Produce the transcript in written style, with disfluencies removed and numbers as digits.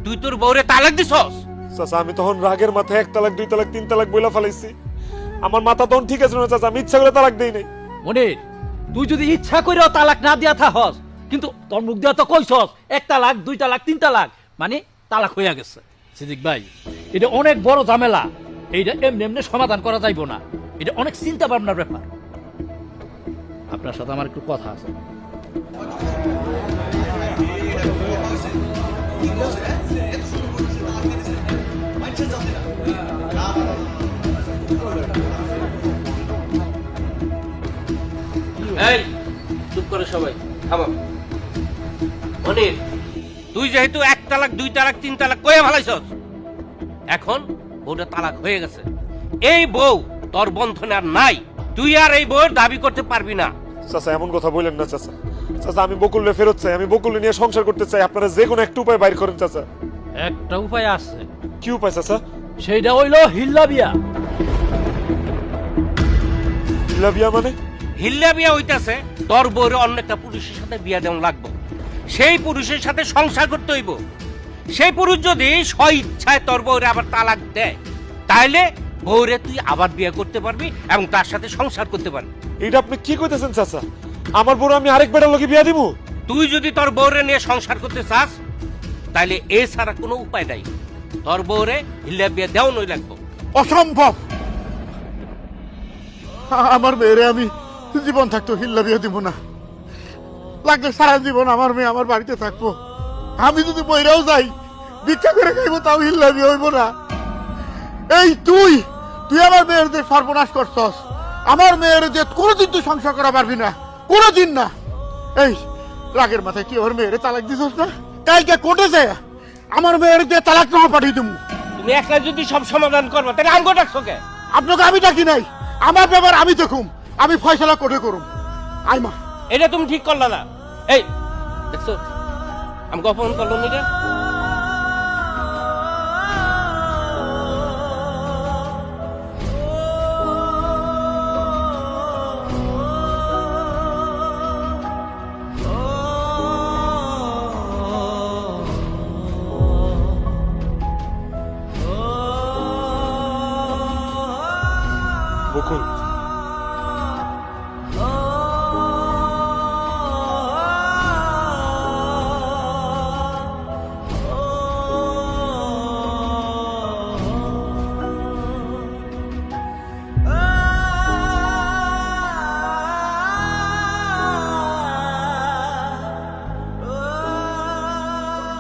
তুই তোর বউরে তালাক দিছস? চাচা আমি তখন রাগের মাথায় 1 তালাক 2 তালাক 3 তালাক বইলা ফেলাইছি। আমার মাথা তখন ঠিক আছে না চাচা, আমি ইচ্ছা করে তালাক দেই নাই। মনির, তুই যদি ইচ্ছা কইরাও তালাক না দিয়া থাকস, কিন্তু তোর মুখ দিয়া তো কইছস 1 তালাক 2 তালাক 3 তালাক, মানে তালাক হইয়া গেছে। সিদ্দিক ভাই, এটা অনেক বড় ঝামেলা, এইটা এমনি এমনি সমাধান করা যাইব না, এটা অনেক চিন্তা ভাবনার ব্যাপার। আপনার সাথে আমার একটু কথা আছে। এই চুপ করে সবাই থামো। মনির, তুই যেহেতু 1 তালাক 2 তালাক 3 তালাক কইয়া ফেলাইছস, এখন বউটা তালাক হয়ে গেছে। এই বউ তোর বন্ধনে আর নাই, তুই আর এই বউয়ের দাবি করতে পারবি না। চাচা এমন কথা বললেন না চাচা। চাচা আমি বকুলরে ফেরত চাই, আমি বকুলরে নিয়ে সংসার করতে চাই। আপনারা যে কোনো একটা উপায় বাইর করেন চাচা। একটা উপায় আছে, কি উপায় চাচা? সেইটা হইল হিল্লা বিয়া। হিল্লা বিয়া মানে? হিল্লা বিয়া হইতাছে তোর বউরে অন্য একটা পুরুষের সাথে বিয়া দেওয়া লাগবে, সেই পুরুষের সাথে সংসার করতে হইব। সেই পুরুষ যদি স্ব ইচ্ছায় তোর বউরে আবার তালাক দেয়, তাইলে বউরে তুই আবার বিয়ে করতে পারবি এবং তার সাথে সংসার করতে পারবি। এটা আপনি কি কইতেছেন চাচা? আমার বড় আমি আরেক বেটার লগে বিয়া দিমু? তুই যদি তোর বউরে নিয়ে সংসার করতে চাস, তাইলে এ ছাড়া কোনো উপায় নাই। তোর বউরে হিল্লা বিয়া দেওয়া নই লাগবো। অসম্ভব। আমার মেয়েরে আমি জীবন থাকতো হিল্লা বিয়ে দিব না। লাগলে সারা জীবন আমার মেয়ে আমার বাড়িতে থাকবো। আমি যদি বইরাও যাই, ভিক্ষা করে খাইবো, তাও হিল্লা বিয়ে হইব না। এই তুই তুই আমার মেয়ের যে সর্বনাশ করছস, আমার মেয়ের যে কোনোদিন তুই সংসার করা পারবি না, কোনোদিন না। এই রাগের মাথায় কি ওর মেয়েরে তালাক দিছস না? কালকে কোর্টে যায় আমার মেয়ের যে তালাক না পাঠিয়ে দেবো। তুমি একলা যদি সব সমাধান করবা, তাহলে আঙ্গ ডাকছো কে? আপনাকে আমি ডাকি নাই, আমার ব্যাপার আমি দেখুম, আমি ফয়সালা কোর্টে করুম। আইমা এটা তুমি ঠিক করলা না। এই দেখছো আমি অপমান করলো নিটা। বকুল